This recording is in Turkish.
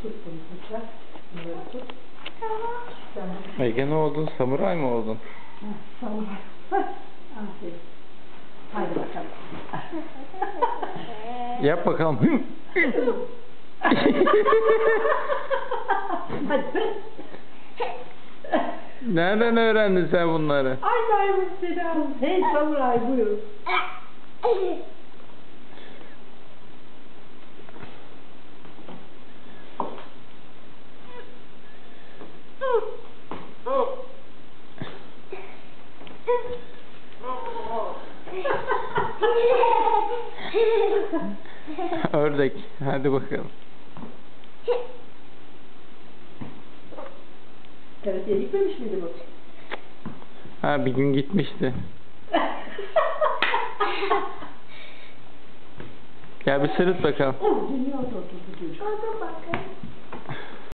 Tut bunu tekrar. Bunları tut. Ege ne oldun? Samuray mı oldun? Tamam. Aferin. Haydi bakalım. Yap bakalım. Hadi. Nereden öğrendin sen bunları? Ay maymun seni al. Hey samuray buyur. Ördek. Hadi bakalım. Karateye gitmemiş miydi bu? Ha bir gün gitmişti. Gel bir sırıt bakalım. Oh, dünya oturdu.